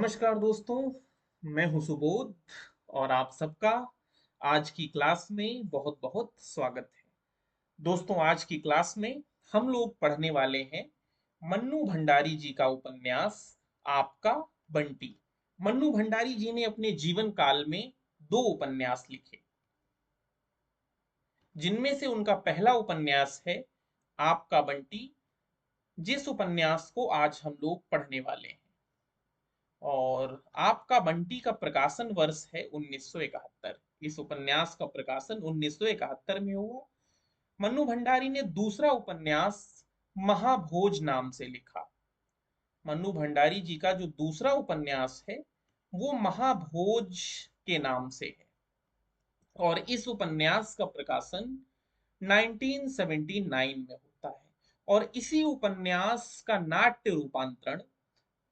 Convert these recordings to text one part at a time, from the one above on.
नमस्कार दोस्तों। मैं हूं सुबोध और आप सबका आज की क्लास में बहुत बहुत स्वागत है। दोस्तों, आज की क्लास में हम लोग पढ़ने वाले हैं मन्नू भंडारी जी का उपन्यास आपका बंटी। मन्नू भंडारी जी ने अपने जीवन काल में दो उपन्यास लिखे, जिनमें से उनका पहला उपन्यास है आपका बंटी, जिस उपन्यास को आज हम लोग पढ़ने वाले हैं। और आपका बंटी का प्रकाशन वर्ष है 1971। इस उपन्यास का प्रकाशन 1971 में हुआ। मन्नू भंडारी ने दूसरा उपन्यास महाभोज नाम से लिखा। मन्नू भंडारी जी का जो दूसरा उपन्यास है वो महाभोज के नाम से है। और इस उपन्यास का प्रकाशन 1979 में होता है। और इसी उपन्यास का नाट्य रूपांतरण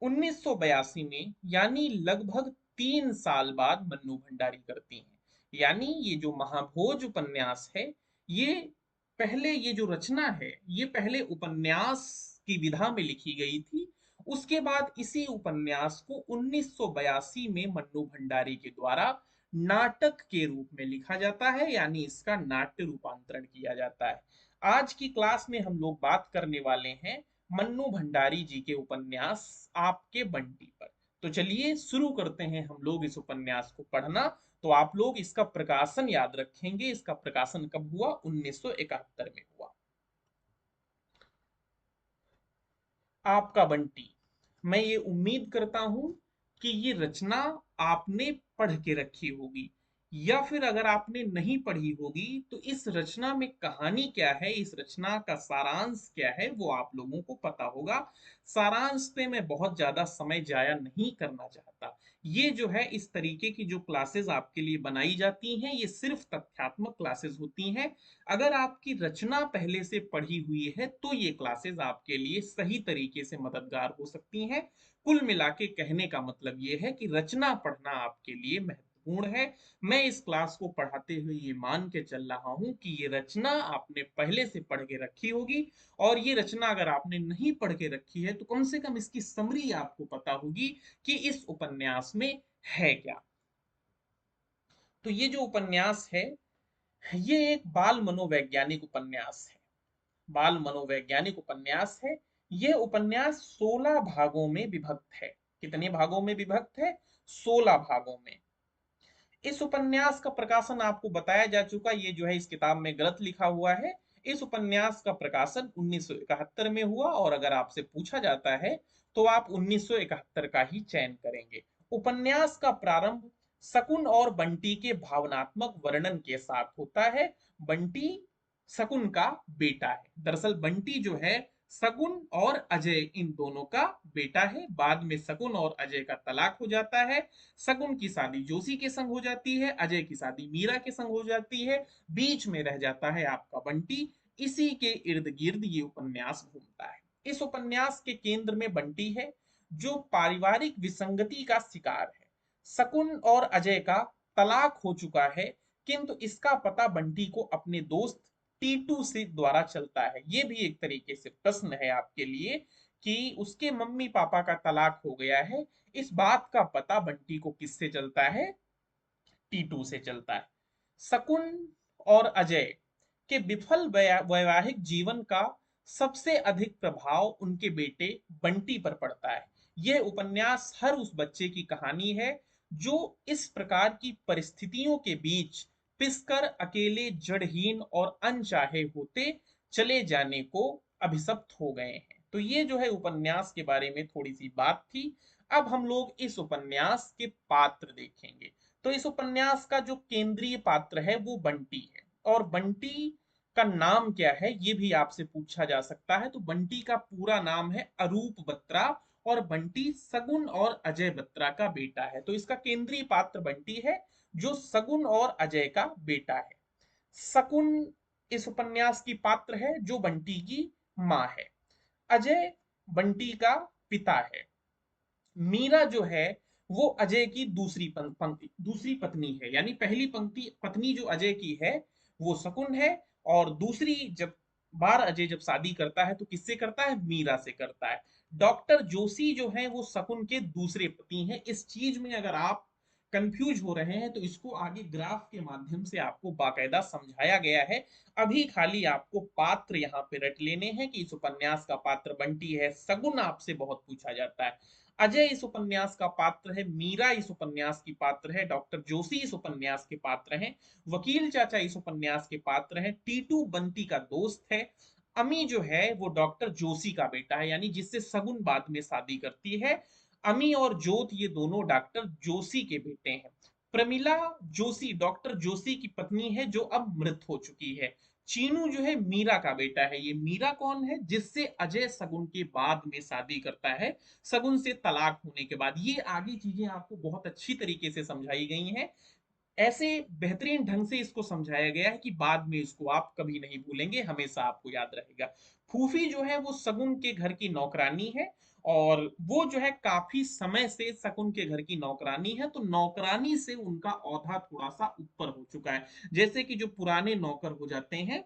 1982 में, यानी लगभग 3 साल बाद मन्नू भंडारी करती हैं। यानी ये जो महाभोज उपन्यास है, ये ये जो रचना है ये पहले उपन्यास की विधा में लिखी गई थी। उसके बाद इसी उपन्यास को 1982 में मन्नू भंडारी के द्वारा नाटक के रूप में लिखा जाता है, यानी इसका नाट्य रूपांतरण किया जाता है। आज की क्लास में हम लोग बात करने वाले हैं मन्नू भंडारी जी के उपन्यास आपके बंटी पर। तो चलिए शुरू करते हैं हम लोग इस उपन्यास को पढ़ना। तो आप लोग इसका प्रकाशन याद रखेंगे। इसका प्रकाशन कब हुआ? 1971 में हुआ। आपका बंटी। मैं ये उम्मीद करता हूं कि ये रचना आपने पढ़ के रखी होगी, या फिर अगर आपने नहीं पढ़ी होगी तो इस रचना में कहानी क्या है, इस रचना का सारांश क्या है, वो आप लोगों को पता होगा। सारांश पे मैं बहुत ज्यादा समय जाया नहीं करना चाहता। ये जो है, इस तरीके की जो क्लासेस आपके लिए बनाई जाती हैं, ये सिर्फ तथ्यात्मक क्लासेस होती हैं। अगर आपकी रचना पहले से पढ़ी हुई है तो ये क्लासेस आपके लिए सही तरीके से मददगार हो सकती हैं। कुल मिला के कहने का मतलब ये है कि रचना पढ़ना आपके लिए महत्वपूर्ण है। मैं इस क्लास को पढ़ाते हुए ये मान के चल रहा हूं कि ये रचना आपने पहले से पढ़ के रखी होगी। और ये रचना अगर आपने नहीं पढ़ के रखी है तो कम से कम इसकी समरी आपको पता होगी कि इस उपन्यास में है क्या। तो ये जो उपन्यास है, ये एक बाल मनोवैज्ञानिक उपन्यास है। बाल मनोवैज्ञानिक उपन्यास है। यह उपन्यास 16 भागों में विभक्त है। कितने भागों में विभक्त है? 16 भागों में। इस उपन्यास का प्रकाशन आपको बताया जा चुका, ये जो है इस किताब में गलत लिखा हुआ है। इस उपन्यास का प्रकाशन 1971 में हुआ, और अगर आपसे पूछा जाता है तो आप 1971 का ही चयन करेंगे। उपन्यास का प्रारंभ शकुन और बंटी के भावनात्मक वर्णन के साथ होता है। बंटी शकुन का बेटा है। दरअसल बंटी जो है शकुन और अजय, इन दोनों का बेटा है। बाद में शकुन और अजय का तलाक हो जाता है। शकुन की शादी जोशी के संग हो जाती है, अजय की शादी मीरा के संग हो जाती है। बीच में रह जाता है आपका बंटी। इसी के इर्द गिर्द ये उपन्यास घूमता है। इस उपन्यास के केंद्र में बंटी है, जो पारिवारिक विसंगति का शिकार है। शकुन और अजय का तलाक हो चुका है, किंतु इसका पता बंटी को अपने दोस्त टीटू से द्वारा चलता है। ये भी एक तरीके से प्रश्न है आपके लिए कि उसके मम्मी पापा का तलाक हो गया है, इस बात का पता बंटी को किससे चलता है? टीटू से चलता है। शकुन और अजय के विफल वैवाहिक जीवन का सबसे अधिक प्रभाव उनके बेटे बंटी पर पड़ता है। यह उपन्यास हर उस बच्चे की कहानी है जो इस प्रकार की परिस्थितियों के बीच पिसकर अकेले, जड़हीन और अनचाहे होते चले जाने को अभिशप्त हो गए हैं। तो ये जो है उपन्यास के बारे में थोड़ी सी बात थी। अब हम लोग इस उपन्यास के पात्र देखेंगे। तो इस उपन्यास का जो केंद्रीय पात्र है वो बंटी है। और बंटी का नाम क्या है ये भी आपसे पूछा जा सकता है। तो बंटी का पूरा नाम है अरूप बत्रा, और बंटी सगुन और अजय बत्रा का बेटा है। तो इसका केंद्रीय पात्र बंटी है, जो सगुन और अजय का बेटा है। शकुन इस उपन्यास की पात्र है, जो बंटी की माँ है। अजय बंटी का पिता है। मीरा जो है वो अजय की दूसरी पत्नी है। यानी पहली पंक्ति पत्नी जो अजय की है वो शकुन है, और दूसरी जब बार अजय जब शादी करता है तो किससे करता है? मीरा से करता है। डॉक्टर जोशी जो है वो शकुन के दूसरे पति हैं। इस चीज में अगर आप कंफ्यूज हो रहे हैं तो इसको आगे ग्राफ के माध्यम से आपको बाकायदा समझाया गया है। अभी खाली आपको पात्र यहाँ पे रट लेने हैं कि इस उपन्यास का पात्र बंटी है, शगुन आपसे बहुत पूछा जाता है, अजय इस उपन्यास का पात्र है, मीरा इस उपन्यास की पात्र है, डॉक्टर जोशी इस उपन्यास के पात्र हैं, वकील चाचा इस उपन्यास के पात्र हैं, टीटू बंटी का दोस्त है, अमी जो है वो डॉक्टर जोशी का बेटा है, यानी जिससे सगुन बाद में शादी करती है। अमी और जोत ये दोनों डॉक्टर जोशी के बेटे हैं। प्रमिला जोशी डॉक्टर जोशी की पत्नी है जो अब मृत हो चुकी है। चीनू जो है मीरा का बेटा है। ये मीरा कौन है? जिससे अजय सगुन के बाद में शादी करता है, सगुन से तलाक होने के बाद। ये आगे चीजें आपको बहुत अच्छी तरीके से समझाई गई हैं। ऐसे बेहतरीन ढंग से इसको समझाया गया है कि बाद में इसको आप कभी नहीं भूलेंगे, हमेशा आपको याद रहेगा। फूफी जो है वो सगुन के घर की नौकरानी है, और वो जो है काफी समय से सगुन के घर की नौकरानी है, तो नौकरानी से उनका औहदा थोड़ा सा ऊपर हो चुका है। जैसे कि जो पुराने नौकर हो जाते हैं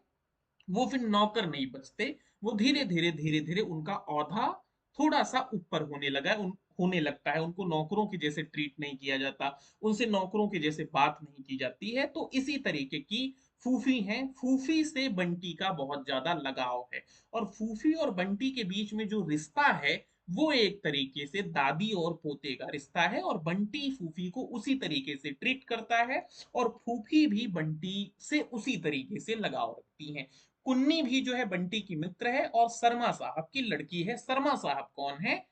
वो फिर नौकर नहीं बचते, वो धीरे धीरे उनका औहदा थोड़ा सा ऊपर होने लगा है, होने लगता है, उनको नौकरों के जैसे ट्रीट नहीं किया जाता, उनसे नौकरों के जैसे बात नहीं की जाती है। तो इसी तरीके की फूफी हैं। फूफी से बंटी का बहुत ज्यादा लगाव है, और फूफी और बंटी के बीच में जो रिश्ता है वो एक तरीके से दादी और पोते का रिश्ता है, और बंटी फूफी को उसी तरीके से ट्रीट करता है, और फूफी भी बंटी से उसी तरीके से लगाव रखती हैं। कुन्नी भी जो है बंटी की मित्र है और शर्मा साहब की लड़की है। शर्मा साहब कौन है?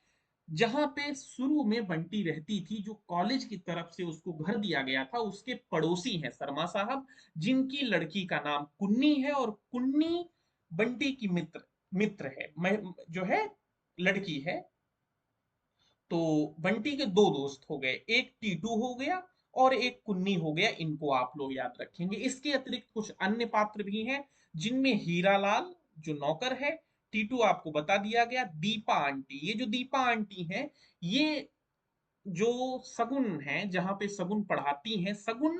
जहां पे शुरू में बंटी रहती थी, जो कॉलेज की तरफ से उसको घर दिया गया था, उसके पड़ोसी हैं शर्मा साहब, जिनकी लड़की का नाम कुन्नी है, और कुन्नी बंटी की मित्र मित्र है, जो है लड़की है। तो बंटी के दो दोस्त हो गए, एक टीटू हो गया और एक कुन्नी हो गया, इनको आप लोग याद रखेंगे। इसके अतिरिक्त कुछ अन्य पात्र भी हैं, जिनमें हीरालाल जो नौकर है, टीटू आपको बता दिया गया, दीपा आंटी, ये जो दीपा आंटी हैं, ये जो सगुन है, जहां पे सगुन पढ़ाती हैं, सगुन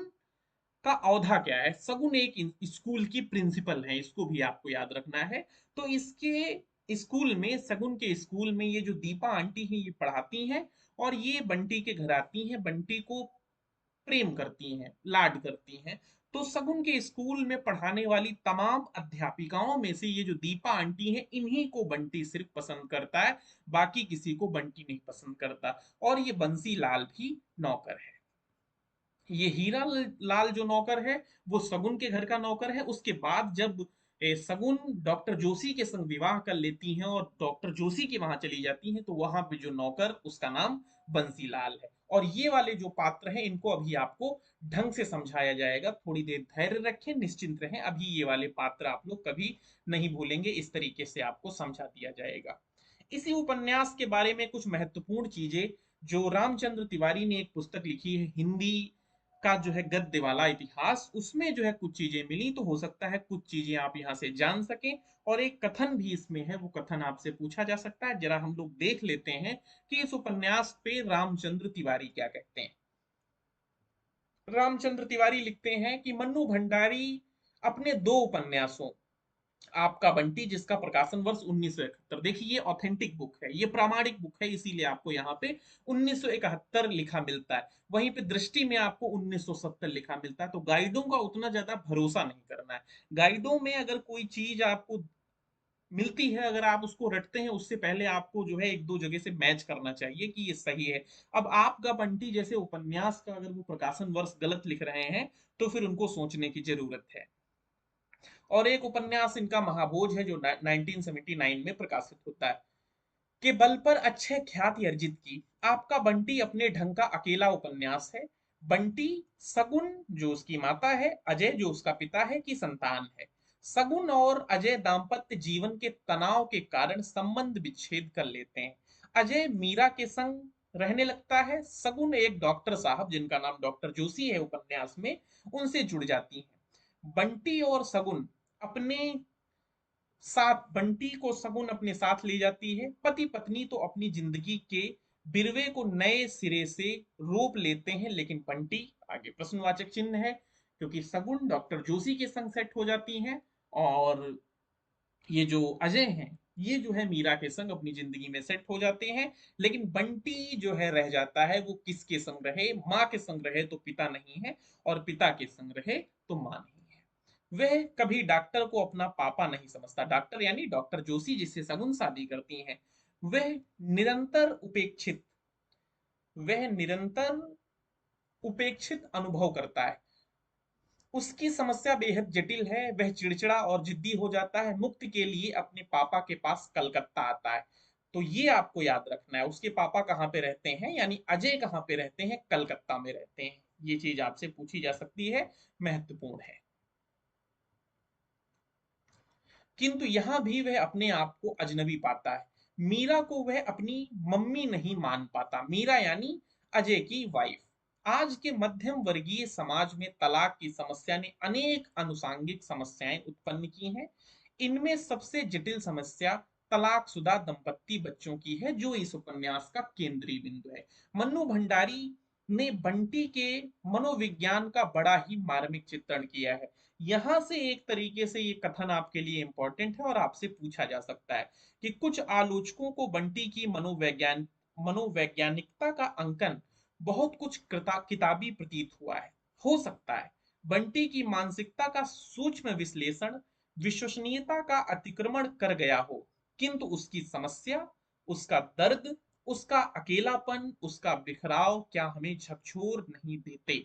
का औहदा क्या है? सगुन एक स्कूल की प्रिंसिपल है, इसको भी आपको याद रखना है। तो इसके स्कूल में, सगुन के स्कूल में, ये जो दीपा आंटी हैं ये पढ़ाती हैं, और ये बंटी के घर आती हैं, बंटी को प्रेम करती हैं, लाड करती हैं। तो सगुन के स्कूल में पढ़ाने वाली तमाम अध्यापिकाओं में से ये जो दीपा आंटी हैं, इन्हीं को बंटी सिर्फ पसंद करता है, बाकी किसी को बंटी नहीं पसंद करता। और ये बंसी लाल भी नौकर है। ये हीरा लाल जो नौकर है वो सगुन के घर का नौकर है। उसके बाद जब सगुन डॉक्टर जोशी के संग विवाह कर लेती हैं और डॉक्टर जोशी के वहां चली जाती हैं, तो वहां पे जो नौकर, उसका नाम बंसीलाल है। और ये वाले जो पात्र हैं इनको अभी आपको ढंग से समझाया जाएगा, थोड़ी देर धैर्य रखें, निश्चिंत रहें, अभी ये वाले पात्र आप लोग कभी नहीं भूलेंगे, इस तरीके से आपको समझा दिया जाएगा। इसी उपन्यास के बारे में कुछ महत्वपूर्ण चीजें, जो रामचंद्र तिवारी ने एक पुस्तक लिखी है हिंदी का जो है गद्य वाला इतिहास, उसमें जो है कुछ चीजें मिली, तो हो सकता है कुछ चीजें आप यहाँ से जान सकें। और एक कथन भी इसमें है, वो कथन आपसे पूछा जा सकता है। जरा हम लोग देख लेते हैं कि इस उपन्यास पे रामचंद्र तिवारी क्या कहते हैं। रामचंद्र तिवारी लिखते हैं कि मन्नू भंडारी अपने दो उपन्यासों, आपका बंटी जिसका प्रकाशन वर्ष 1971, देखिए ये ऑथेंटिक बुक है, ये प्रामाणिक बुक है, इसीलिए आपको यहाँ पे 1971 लिखा मिलता है। वहीं पे दृष्टि में आपको 1970 लिखा मिलता है। तो गाइडों का उतना ज्यादा भरोसा नहीं करना है। गाइडों में अगर कोई चीज आपको मिलती है, अगर आप उसको रटते हैं, उससे पहले आपको जो है एक दो जगह से मैच करना चाहिए कि ये सही है। अब आपका बंटी जैसे उपन्यास का अगर वो प्रकाशन वर्ष गलत लिख रहे हैं, तो फिर उनको सोचने की जरूरत है। और एक उपन्यास इनका महाभोज है, जो 1979 में प्रकाशित होता है। के बल पर अच्छे ख्याति अर्जित की, आपका बंटी अपने ढंग का अकेला उपन्यास है। बंटी सगुन जो उसकी माता है, अजय जो उसका पिता है, की संतान है। सगुन और अजय दाम्पत्य जीवन के तनाव के कारण संबंध विच्छेद कर लेते हैं। अजय मीरा के संग रहने लगता है। सगुन एक डॉक्टर साहब, जिनका नाम डॉक्टर जोशी है उपन्यास में, उनसे जुड़ जाती हैं। बंटी और सगुन अपने साथ बंटी को सगुन अपने साथ ले जाती है। पति पत्नी तो अपनी जिंदगी के बिरवे को नए सिरे से रोप लेते हैं, लेकिन बंटी, आगे प्रश्नवाचक चिन्ह है, क्योंकि सगुन डॉक्टर जोशी के संग सेट हो जाती हैं, और ये जो अजय हैं, ये जो है मीरा के संग अपनी जिंदगी में सेट हो जाते हैं। लेकिन बंटी जो है रह जाता है, वो किसके संग रहे? माँ के संग रहे तो पिता नहीं है, और पिता के संग रहे तो माँ नहीं है। वह कभी डॉक्टर को अपना पापा नहीं समझता। डॉक्टर यानी डॉक्टर जोशी, जिससे सगुन शादी करती हैं, वह निरंतर उपेक्षित वह निरंतर उपेक्षित अनुभव करता है। उसकी समस्या बेहद जटिल है। वह चिड़चिड़ा और जिद्दी हो जाता है। मुक्ति के लिए अपने पापा के पास कलकत्ता आता है। तो ये आपको याद रखना है, उसके पापा कहाँ पे रहते हैं, यानी अजय कहाँ पे रहते हैं? कलकत्ता में रहते हैं। ये चीज आपसे पूछी जा सकती है, महत्वपूर्ण है। किंतु यहां भी वह अपने आप को अजनबी पाता है। मीरा को वह अपनी मम्मी नहीं मान पाता। मीरा यानी अजय की वाइफ। आज के मध्यम वर्गीय समाज में तलाक की समस्या ने अनेक अनुसांगिक समस्याएं उत्पन्न की हैं। इनमें सबसे जटिल समस्या तलाकशुदा दंपत्ति बच्चों की है, जो इस उपन्यास का केंद्रीय बिंदु है। मन्नू भंडारी ने बंटी के मनोविज्ञान का बड़ा ही मार्मिक चित्रण किया है। यहां से एक तरीके से ये कथन आपके लिए इंपॉर्टेंट है और आपसे पूछा जा सकता है कि कुछ आलोचकों को बंटी की मनोवैज्ञानिकता का अंकन बहुत कुछ किताबी प्रतीत हुआ है। हो सकता है बंटी की मानसिकता का सूक्ष्म विश्लेषण विश्वसनीयता का अतिक्रमण कर गया हो, किंतु उसकी समस्या, उसका दर्द, उसका अकेलापन, उसका बिखराव क्या हमें झकझोर नहीं देते?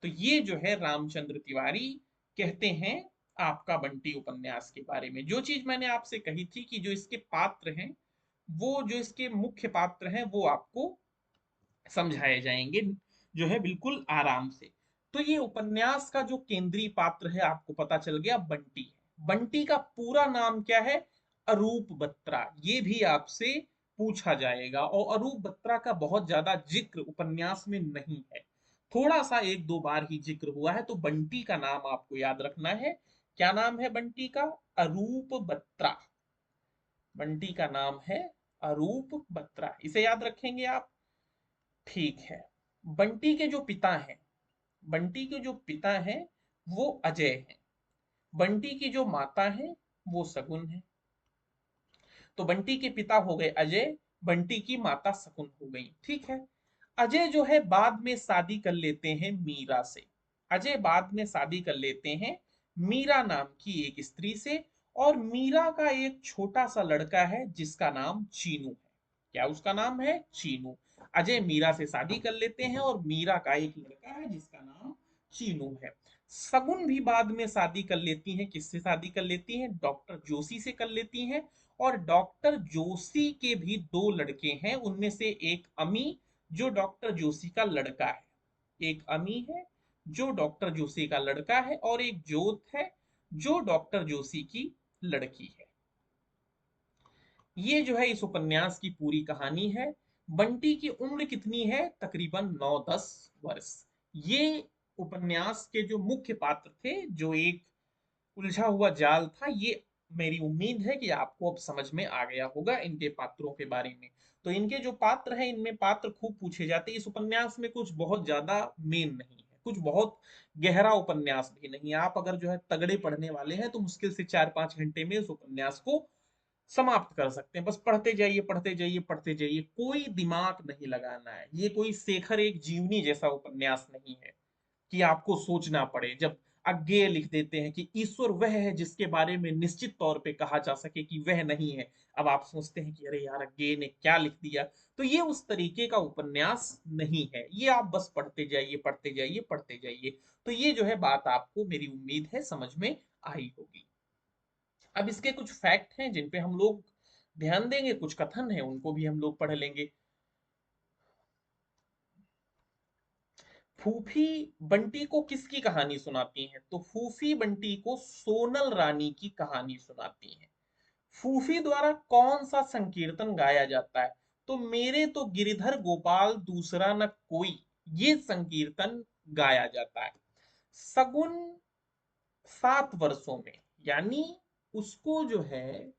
तो ये जो है रामचंद्र तिवारी कहते हैं आपका बंटी उपन्यास के बारे में। जो चीज मैंने आपसे कही थी कि जो इसके पात्र हैं, वो जो इसके मुख्य पात्र हैं, वो आपको समझाए जाएंगे जो है बिल्कुल आराम से। तो ये उपन्यास का जो केंद्रीय पात्र है, आपको पता चल गया, बंटी है। बंटी का पूरा नाम क्या है? अरूप बत्रा। ये भी आपसे पूछा जाएगा, और अरूप बत्रा का बहुत ज्यादा जिक्र उपन्यास में नहीं है। थोड़ा सा एक दो बार ही जिक्र हुआ है। तो बंटी का नाम आपको याद रखना है। क्या नाम है बंटी का? अरूप बत्रा। बंटी का नाम है अरूप बत्रा, इसे याद रखेंगे आप। ठीक है। बंटी के जो पिता हैं, बंटी के जो पिता हैं वो अजय हैं। बंटी की जो माता है वो शगुन है। तो बंटी के पिता हो गए अजय, बंटी की माता शकुन हो गई। ठीक है। अजय जो है बाद में शादी कर लेते हैं मीरा से। अजय बाद में शादी कर लेते हैं मीरा नाम की एक स्त्री से। और मीरा का एक छोटा सा लड़का है जिसका नाम चीनू है। क्या उसका नाम है? चीनू। अजय मीरा से शादी कर लेते हैं और मीरा का एक लड़का है जिसका नाम चीनू है। शगुन भी बाद में शादी कर लेती हैं। किससे शादी कर लेती हैं? डॉक्टर जोशी से कर लेती हैं। और डॉक्टर जोशी के भी दो लड़के हैं। उनमें से एक अमी, जो डॉक्टर जोशी का लड़का है। एक अमी है जो डॉक्टर जोशी का लड़का है, और एक जोत है जो डॉक्टर जोशी की लड़की है। ये जो है इस उपन्यास की पूरी कहानी है। बंटी की उम्र कितनी है? तकरीबन 9-10 वर्ष। ये उपन्यास के जो मुख्य पात्र थे, जो एक उलझा हुआ जाल था, ये मेरी उम्मीद है कि आपको अब समझ में आ गया होगा इनके पात्रों के बारे में। तो इनके जो पात्र हैं, इनमें पात्र खूब पूछे जाते हैं। इस उपन्यास में कुछ बहुत ज्यादा मेन नहीं है, कुछ बहुत गहरा उपन्यास भी नहीं है। आप अगर जो है तगड़े पढ़ने वाले हैं तो मुश्किल से 4-5 घंटे में इस उपन्यास को समाप्त कर सकते हैं। बस पढ़ते जाइए, पढ़ते जाइए, पढ़ते जाइए, कोई दिमाग नहीं लगाना है। ये कोई शेखर एक जीवनी जैसा उपन्यास नहीं है कि आपको सोचना पड़े। जब अज्ञेय लिख देते हैं कि ईश्वर वह है जिसके बारे में निश्चित तौर पे कहा जा सके कि वह नहीं है, अब आप सोचते हैं कि अरे यार अज्ञेय ने क्या लिख दिया। तो ये उस तरीके का उपन्यास नहीं है। ये आप बस पढ़ते जाइए, पढ़ते जाइए, पढ़ते जाइए। तो ये जो है बात आपको, मेरी उम्मीद है, समझ में आई होगी। अब इसके कुछ फैक्ट हैं जिन पे हम लोग ध्यान देंगे, कुछ कथन है उनको भी हम लोग पढ़ लेंगे। फूफी बंटी को किसकी कहानी सुनाती हैं? तो फूफी बंटी को सोनल रानी की कहानी सुनाती हैं। फूफी द्वारा कौन सा संकीर्तन गाया जाता है? तो मेरे तो गिरिधर गोपाल दूसरा न कोई, ये संकीर्तन गाया जाता है। सगुन 7 वर्षों में, यानी उसको जो है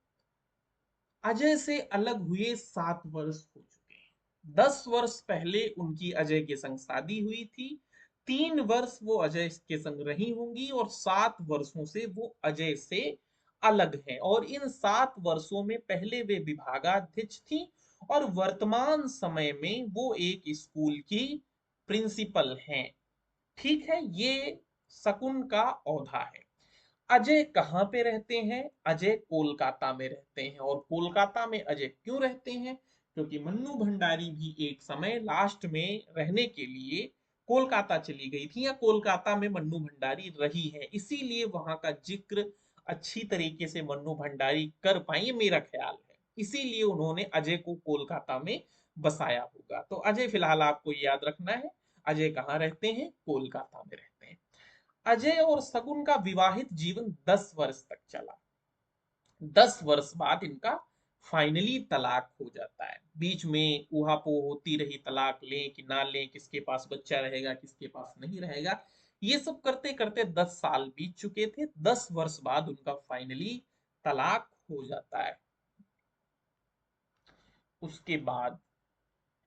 अजय से अलग हुए 7 वर्ष हो चुके हैं। 10 वर्ष पहले उनकी अजय के संग शादी हुई थी। 3 वर्ष वो अजय के संग रही होंगी और 7 वर्षों से वो अजय से अलग हैं और इन 7 वर्षों में पहले वे विभागाध्यक्ष थी और वर्तमान समय में वो एक स्कूल की प्रिंसिपल हैं। ठीक है, ये शकुन का औधा है। अजय कहाँ पे रहते हैं? अजय कोलकाता में रहते हैं। और कोलकाता में अजय क्यों रहते हैं? क्योंकि मन्नू भंडारी भी एक समय लास्ट में रहने के लिए कोलकाता चली गई थी या कोलकाता में मन्नू भंडारी रही है, इसीलिए वहां का जिक्र अच्छी तरीके से मन्नू भंडारी कर पाई, ये मेरा ख्याल है। इसीलिए उन्होंने अजय को कोलकाता में बसाया होगा। तो अजय फिलहाल आपको याद रखना है, अजय कहाँ रहते हैं? कोलकाता में रहते हैं। अजय और शगुन का विवाहित जीवन 10 वर्ष तक चला। 10 वर्ष बाद इनका फाइनली तलाक हो जाता है। बीच में ऊहापोह होती रही, तलाक लें कि ना लें, किसके पास बच्चा रहेगा किसके पास नहीं रहेगा, ये सब करते करते 10 साल बीत चुके थे। 10 वर्ष बाद उनका फाइनली तलाक हो जाता है। उसके बाद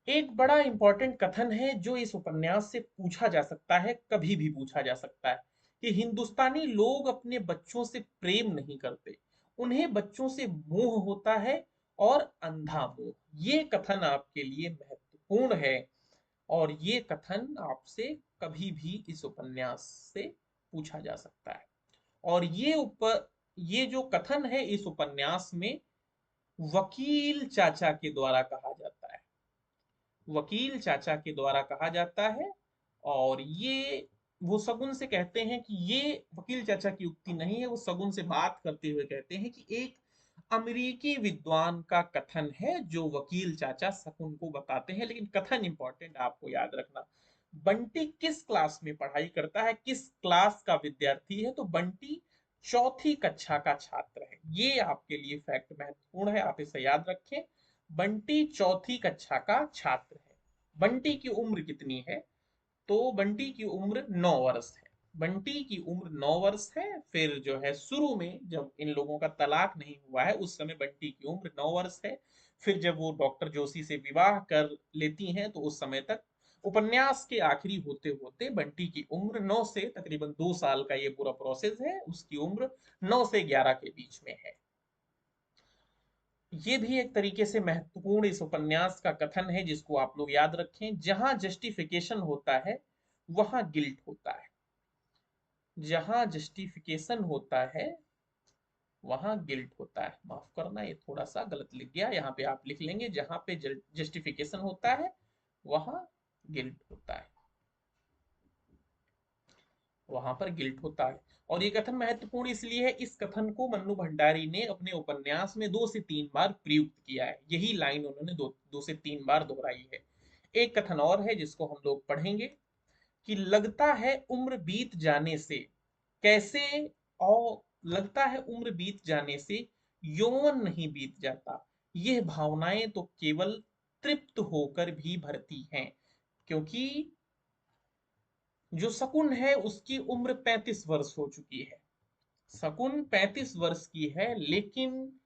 एक बड़ा इंपॉर्टेंट कथन है जो इस उपन्यास से पूछा जा सकता है, कभी भी पूछा जा सकता है, कि हिंदुस्तानी लोग अपने बच्चों से प्रेम नहीं करते, उन्हें बच्चों से मोह होता है और अंधा मोह। ये कथन आपके लिए महत्वपूर्ण है और ये कथन आपसे कभी भी इस उपन्यास से पूछा जा सकता है। और ये जो कथन है इस उपन्यास में वकील चाचा के द्वारा कहा जाता है। वकील चाचा के द्वारा कहा जाता है और ये वो शगुन से कहते हैं कि ये वकील चाचा की उक्ति नहीं है, वो शगुन से बात करते हुए कहते हैं कि एक अमेरिकी विद्वान का कथन है जो वकील चाचा शकुन को बताते हैं। लेकिन कथन इंपॉर्टेंट, आपको याद रखना। बंटी किस क्लास में पढ़ाई करता है, किस क्लास का विद्यार्थी है? तो बंटी चौथी कक्षा का छात्र है। ये आपके लिए फैक्ट महत्वपूर्ण है, आप इसे याद रखें। बंटी चौथी कक्षा का छात्र है। बंटी की उम्र कितनी है? तो बंटी की उम्र 9 वर्ष है। बंटी की उम्र 9 वर्ष है। फिर जो है शुरू में जब इन लोगों का तलाक नहीं हुआ है उस समय बंटी की उम्र 9 वर्ष है। फिर जब वो डॉक्टर जोशी से विवाह कर लेती हैं तो उस समय तक, उपन्यास के आखिरी होते होते बंटी की उम्र 9 से तकरीबन 2 साल का ये पूरा प्रोसेस है, उसकी उम्र 9 से 11 के बीच में है। ये भी एक तरीके से महत्वपूर्ण इस उपन्यास का कथन है जिसको आप लोग याद रखें। जहां जस्टिफिकेशन होता है वहां गिल्ट होता है। जहां जस्टिफिकेशन होता है वहां गिल्ट होता है। माफ करना, ये थोड़ा सा गलत लिख गया, यहाँ पे आप लिख लेंगे जहां पे जस्टिफिकेशन होता है वहां गिल्ट होता है। वहां पर गिल्ट होता है। और ये कथन महत्वपूर्ण इसलिए है, इस कथन को मन्नू भंडारी ने अपने उपन्यास में 2 से 3 बार प्रयुक्त किया है। यही लाइन उन्होंने 2 से 3 बार दोहराई है। एक कथन और है जिसको हम लोग पढ़ेंगे कि लगता है उम्र बीत जाने से कैसे, और लगता है उम्र बीत जाने से यौवन नहीं बीत जाता, यह भावनाएं तो केवल तृप्त होकर भी भरती हैं। क्योंकि जो शकुन है उसकी उम्र 35 वर्ष हो चुकी है। शकुन 35 वर्ष की है, लेकिन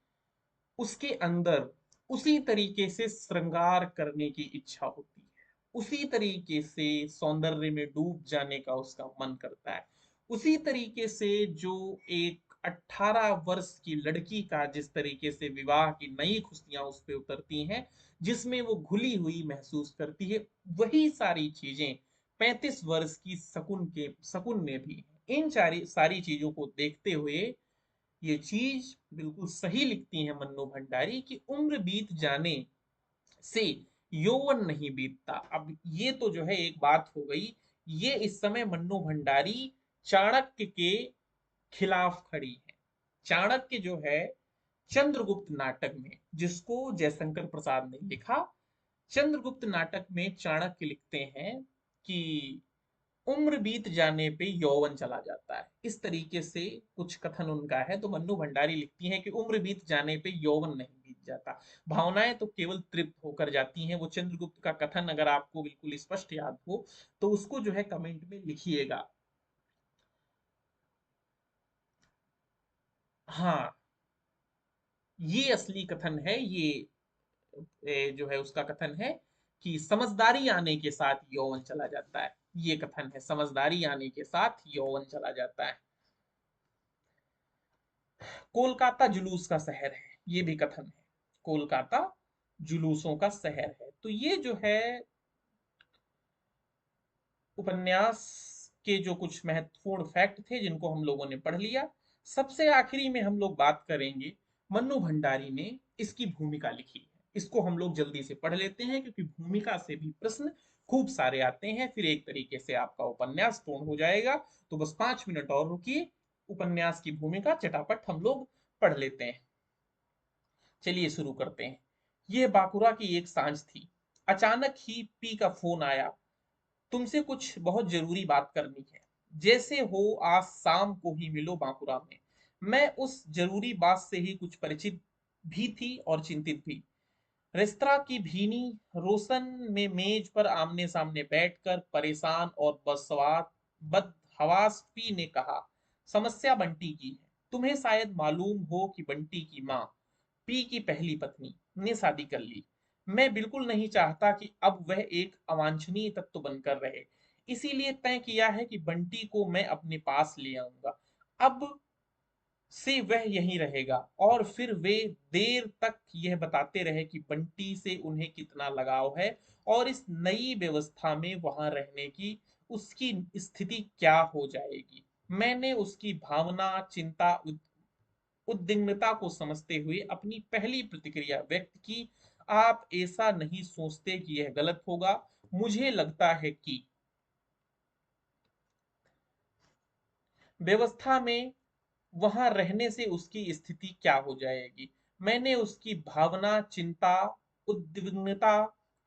उसके अंदर उसी तरीके से श्रृंगार करने की इच्छा होती है, उसी तरीके से सौंदर्य में डूब जाने का उसका मन करता है। उसी तरीके से जो एक 18 वर्ष की लड़की का जिस तरीके से विवाह की नई खुशियां उस पर उतरती हैं, जिसमें वो घुली हुई महसूस करती है, वही सारी चीजें 35 वर्ष की शकुन में भी है। इन सारी चीजों को देखते हुए ये चीज बिल्कुल सही लिखती है मन्नू भंडारी की उम्र बीत जाने से यौवन नहीं बीतता। अब ये तो जो है एक बात हो गई, ये इस समय मन्नू भंडारी चाणक्य के खिलाफ खड़ी है। चाणक्य जो है चंद्रगुप्त नाटक में, जिसको जयशंकर प्रसाद ने लिखा, चंद्रगुप्त नाटक में चाणक्य लिखते हैं कि उम्र बीत जाने पे यौवन चला जाता है। इस तरीके से कुछ कथन उनका है। तो मन्नू भंडारी लिखती हैं कि उम्र बीत जाने पे यौवन नहीं बीत जाता, भावनाएं तो केवल तृप्त होकर जाती हैं। वो चंद्रगुप्त का कथन अगर आपको बिल्कुल स्पष्ट याद हो तो उसको जो है कमेंट में लिखिएगा। हाँ, ये असली कथन है। ये जो है उसका कथन है कि समझदारी आने के साथ यौवन चला जाता है। ये कथन है, समझदारी आने के साथ यौवन चला जाता है। कोलकाता जुलूस का शहर है, ये भी कथन है। कोलकाता जुलूसों का शहर है। तो ये जो है उपन्यास के जो कुछ महत्वपूर्ण फैक्ट थे जिनको हम लोगों ने पढ़ लिया। सबसे आखिरी में हम लोग बात करेंगे, मन्नू भंडारी ने इसकी भूमिका लिखी है। इसको हम लोग जल्दी से पढ़ लेते हैं क्योंकि भूमिका से भी प्रश्न खूब सारे आते हैं, फिर एक तरीके से आपका उपन्यास पूर्ण हो जाएगा। तो बस 5 मिनट और रुकिए, उपन्यास की भूमिका चटापट हम लोग पढ़ लेते हैं। चलिए शुरू करते हैं। यह बाकुरा की एक सांझ थी। अचानक ही पी का फोन आया। तुमसे कुछ बहुत जरूरी बात करनी है। जैसे हो आज शाम को ही मिलो बांकुरा में। मैं उस जरूरी बात से ही कुछ परिचित भी थी और चिंतित भी। रेस्तरा की भीनी रोशन में मेज पर आमने सामने बैठकर परेशान और बदहवास पी ने कहा, समस्या बंटी की है। तुम्हें शायद मालूम हो कि बंटी की माँ, पी की पहली पत्नी, ने शादी कर ली। मैं बिल्कुल नहीं चाहता कि अब वह एक अवांछनीय तत्व बनकर रहे। इसीलिए तय किया है कि बंटी को मैं अपने पास ले आऊंगा। अब से वह यहीं रहेगा और फिर वे देर तक यह बताते रहे कि बंटी से उन्हें कितना लगाव है और इस नई व्यवस्था में वहां रहने की उसकी स्थिति क्या हो जाएगी। मैंने उसकी भावना, चिंता, उद्विग्नता को समझते हुए अपनी पहली प्रतिक्रिया व्यक्त की। आप ऐसा नहीं सोचते कि यह गलत होगा? मुझे लगता है कि व्यवस्था में वहां रहने से उसकी स्थिति क्या हो जाएगी। मैंने उसकी भावना, चिंता, उद्विग्नता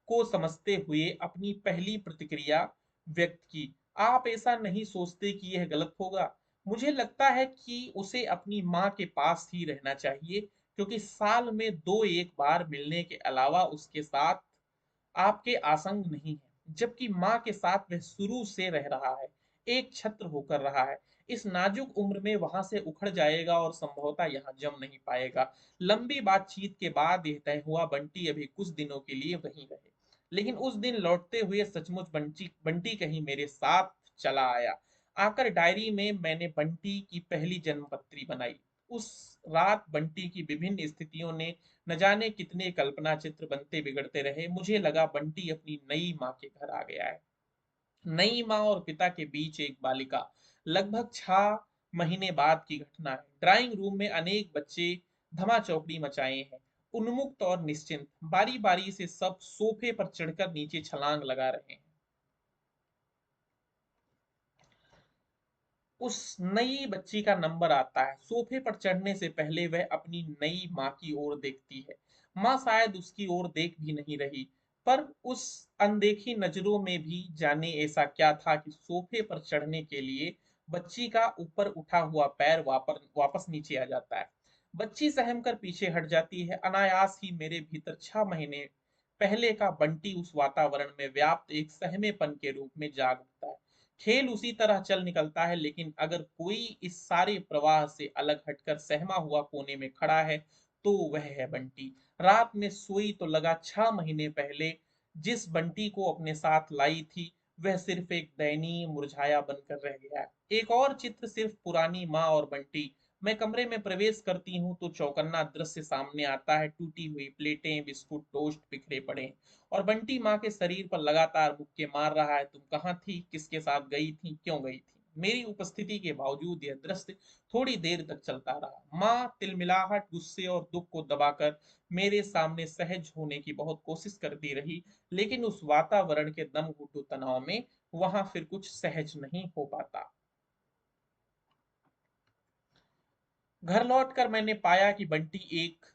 को समझते हुए अपनी पहली प्रतिक्रिया व्यक्त की। आप ऐसा नहीं सोचते कि यह गलत होगा? मुझे लगता है कि उसे अपनी माँ के पास ही रहना चाहिए, क्योंकि साल में दो एक बार मिलने के अलावा उसके साथ आपके आसंग नहीं है, जबकि माँ के साथ वह शुरू से रह रहा है, एक छत्र होकर रहा है। इस नाजुक उम्र में वहां से उखड़ जाएगा और संभवतः यहाँ जम नहीं पाएगा। लंबी बातचीत के बाद यह तय हुआ बंटी अभी कुछ दिनों के लिए वहीं रहे। लेकिन उस दिन लौटते हुए सचमुच बंटी बंटी कहीं मेरे साथ चला आया। आकर डायरी में मैंने बंटी की पहली जन्मपत्री बनाई। उस रात बंटी की विभिन्न स्थितियों ने न जाने कितने कल्पना चित्र बनते बिगड़ते रहे। मुझे लगा बंटी अपनी नई माँ के घर आ गया है। नई माँ और पिता के बीच एक बालिका। लगभग 6 महीने बाद की घटना है। ड्राइंग रूम में अनेक बच्चे धमा चौकड़ी मचाए हैं, उन्मुक्त और निश्चिंत। बारी बारी से सब सोफे पर चढ़कर नीचे छलांग लगा रहे हैं। उस नई बच्ची का नंबर आता है। सोफे पर चढ़ने से पहले वह अपनी नई माँ की ओर देखती है। माँ शायद उसकी ओर देख भी नहीं रही, पर उस अनदेखी नजरों में भी जाने ऐसा क्या था कि सोफे पर चढ़ने के लिए बच्ची का ऊपर उठा हुआ पैर वापस नीचे आ जाता है। बच्ची सहम कर पीछे हट जाती है। अनायास ही मेरे भीतर 6 महीने पहले का बंटी उस वातावरण में व्याप्त एक सहमेपन के रूप में जाग उठता है। खेल उसी तरह चल निकलता है, लेकिन अगर कोई इस सारे प्रवाह से अलग हटकर सहमा हुआ कोने में खड़ा है तो वह है बंटी। रात में सोई तो लगा 6 महीने पहले जिस बंटी को अपने साथ लाई थी वह सिर्फ एक दयनीय मुरझाया बनकर रह गया है। एक और चित्र, सिर्फ पुरानी माँ और बंटी। मैं कमरे में प्रवेश करती हूँ तो चौकन्ना दृश्य सामने आता है। टूटी हुई प्लेटें, बिस्कुट, टोस्ट बिखरे पड़े हैं और बंटी माँ के शरीर पर लगातार मुक्के मार रहा है। तुम कहाँ थी? किसके साथ गई थी? क्यों गई थी? मेरी उपस्थिति के बावजूद यह दृश्य थोड़ी देर तक चलता रहा। माँ तिलमिलाहट, गुस्से और दुख को दबाकर मेरे सामने सहज होने की बहुत कोशिश करती रही, लेकिन उस वातावरण के दम घुटू तनाव में वहां फिर कुछ सहज नहीं हो पाता। घर लौटकर मैंने पाया कि बंटी एक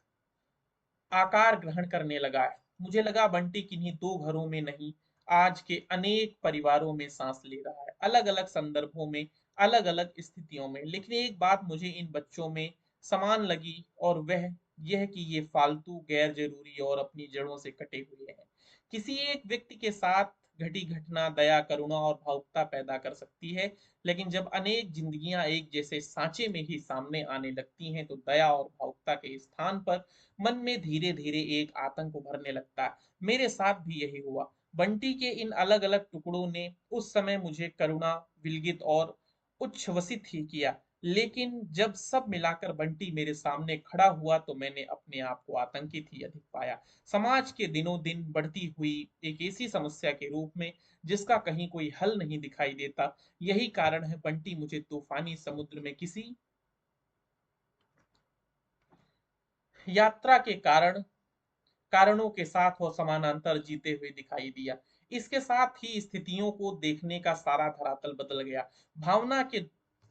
आकार ग्रहण करने लगा है। मुझे लगा बंटी किन्हीं दो घरों में नहीं, आज के अनेक परिवारों में सांस ले रहा है, अलग अलग संदर्भों में, अलग अलग स्थितियों में। लेकिन एक बात मुझे इन बच्चों में समान लगी और वह यह कि ये फालतू, गैर जरूरी और अपनी जड़ों से कटे हुए हैं। किसी एक व्यक्ति के साथ घटी घटना दया, करुणा और भावुकता पैदा कर सकती है, लेकिन जब अनेक जिंदगियां एक जैसे सांचे में ही सामने आने लगती हैं तो दया और भावुकता के स्थान पर मन में धीरे धीरे एक आतंक उभरने लगता है। मेरे साथ भी यही हुआ। बंटी के इन अलग अलग टुकड़ों ने उस समय मुझे करुणा, विलगित और उच्छ्वसित ही किया, लेकिन जब सब मिलाकर बंटी मेरे सामने खड़ा हुआ तो मैंने अपने आप को आतंकित ही अधिक पाया। समाज के दिनों दिन बढ़ती हुई एक ऐसी समस्या के रूप में जिसका कहीं कोई हल नहीं दिखाई देता। यही कारण है बंटी मुझे तूफानी समुद्र में किसी यात्रा के कारणों के साथ वो समानांतर जीते हुए दिखाई दिया। इसके साथ ही स्थितियों को देखने का सारा धरातल बदल गया। भावना के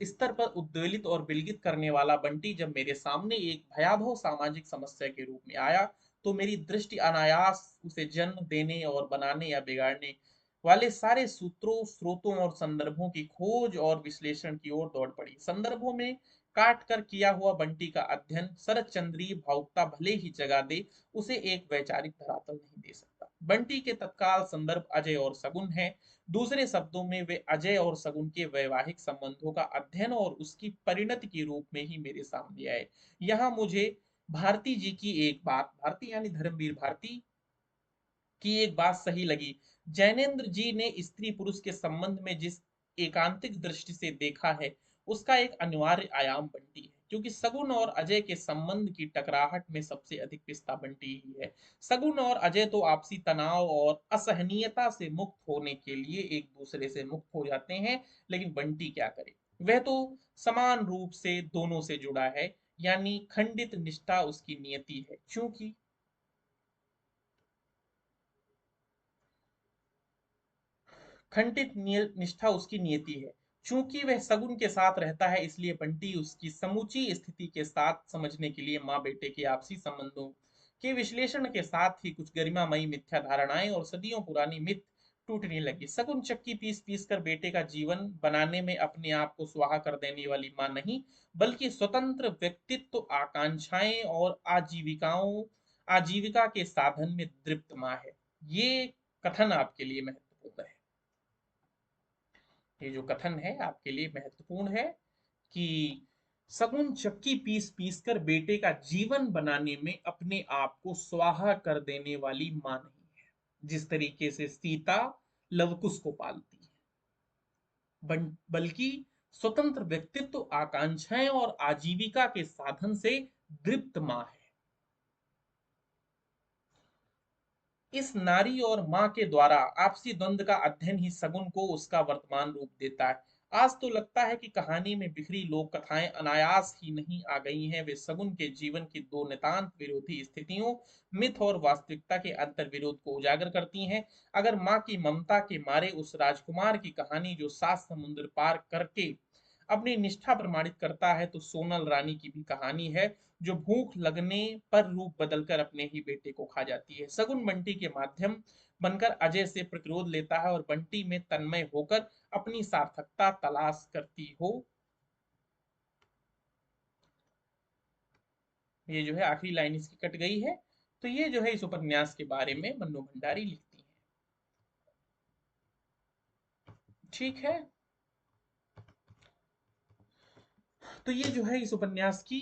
स्तर पर उद्वेलित और विलगित करने वाला बंटी जब मेरे सामने एक भयावह सामाजिक समस्या के रूप में आया तो मेरी दृष्टि अनायास उसे जन्म देने और बनाने या बिगाड़ने वाले सारे सूत्रों, स्रोतों और संदर्भों की खोज और विश्लेषण की ओर दौड़ पड़ी। संदर्भों में काट कर किया हुआ बंटी का अध्ययन शरद चंद्रीय भावुकता भले ही जगा दे, उसे एक वैचारिक धरातल नहीं दे सकता। बंटी के तत्काल संदर्भ अजय और सगुन है। दूसरे शब्दों में वे अजय और सगुन के वैवाहिक संबंधों का अध्ययन और उसकी परिणति के रूप में ही मेरे सामने आए। यहाँ मुझे भारती जी की एक बात, भारती यानी धर्मवीर भारती की एक बात सही लगी। जैनेन्द्र जी ने स्त्री पुरुष के संबंध में जिस एकांतिक दृष्टि से देखा है उसका एक अनिवार्य आयाम बंटी है, क्योंकि सगुन और अजय के संबंध की टकराहट में सबसे अधिक पिस्ता बंटी ही है। सगुन और अजय तो आपसी तनाव और असहनीयता से मुक्त होने के लिए एक दूसरे से मुक्त हो जाते हैं, लेकिन बंटी क्या करे, वह तो समान रूप से दोनों से जुड़ा है, यानी खंडित निष्ठा उसकी नियति है। क्योंकि निष्ठा उसकी नियति है। चूंकि वह सगुन के साथ रहता है इसलिए बंटी उसकी समूची स्थिति के साथ समझने के लिए माँ बेटे के आपसी संबंधों के विश्लेषण के साथ ही कुछ गरिमामयी मिथ्या धारणाएं और सदियों पुरानी मिथ टूटने लगी। सगुन चक्की पीस पीस कर बेटे का जीवन बनाने में अपने आप को स्वाहा कर देने वाली माँ नहीं, बल्कि स्वतंत्र व्यक्तित्व, आकांक्षाएं और आजीविका के साधन में दृप्त माँ है। ये कथन आपके लिए महत्वपूर्ण है। ये जो कथन है आपके लिए महत्वपूर्ण है कि सगुन चक्की पीस पीस कर बेटे का जीवन बनाने में अपने आप को स्वाहा कर देने वाली मां नहीं है, जिस तरीके से सीता लवकुश को पालती है, बल्कि स्वतंत्र व्यक्तित्व, आकांक्षाएं और आजीविका के साधन से दृप्त मां है। इस नारी और माँ के द्वारा आपसी द्वंद्व का अध्ययन ही सगुन को उसका वर्तमान रूप देता है। आज तो लगता है कि कहानी में बिखरी लोक कथाएं अनायास ही नहीं आ गई हैं, वे सगुन के जीवन की दो नितांत विरोधी स्थितियों, मिथ और वास्तविकता के अंतर विरोध को उजागर करती हैं। अगर माँ की ममता के मारे उस राजकुमार की कहानी जो 7 समुद्र पार करके अपनी निष्ठा प्रमाणित करता है, तो सोनल रानी की भी कहानी है जो भूख लगने पर रूप बदलकर अपने ही बेटे को खा जाती है। सगुन बंटी के माध्यम बनकर अजय से प्रतिरोध लेता है और बंटी में तन्मय होकर अपनी सार्थकता तलाश करती हो। ये जो है आखिरी लाइन इसकी कट गई है। तो ये जो है इस उपन्यास के बारे में मन्नू भंडारी लिखती है। ठीक है, तो ये जो है इस उपन्यास की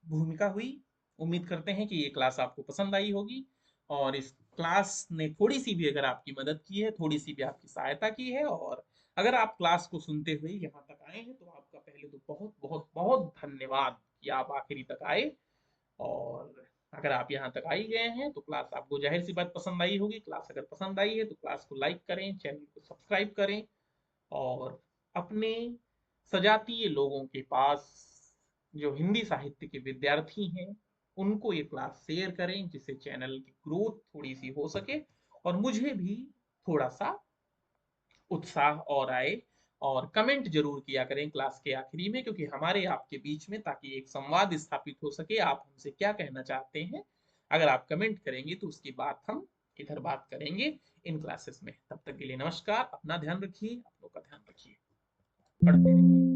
भूमिका हुई। उम्मीद करते हैं कि ये क्लास आपको पसंद आई होगी और इस क्लास ने थोड़ी सी भी अगर आपकी मदद की है, थोड़ी सी भी आपकी सहायता की है, और अगर आप क्लास को सुनते हुए यहाँ तक आए हैं तो आपका पहले तो बहुत बहुत बहुत धन्यवाद कि आप आखिरी तक आए। और अगर आप यहाँ तक आई गए हैं तो क्लास आपको जाहिर सी बात पसंद आई होगी। क्लास अगर पसंद आई है तो क्लास को लाइक करें, चैनल को सब्सक्राइब करें और अपने सजातीय लोगों के पास जो हिंदी साहित्य के विद्यार्थी हैं उनको ये क्लास शेयर करें, जिससे चैनल की ग्रोथ थोड़ी सी हो सके और मुझे भी थोड़ा सा उत्साह और आए। और कमेंट जरूर किया करें क्लास के आखिरी में, क्योंकि हमारे आपके बीच में ताकि एक संवाद स्थापित हो सके, आप हमसे क्या कहना चाहते हैं अगर आप कमेंट करेंगे तो उसकी बात हम इधर बात करेंगे इन क्लासेस में। तब तक के लिए नमस्कार, अपना ध्यान रखिए, आप लोग का ध्यान रखिए, पढ़ते रहिए।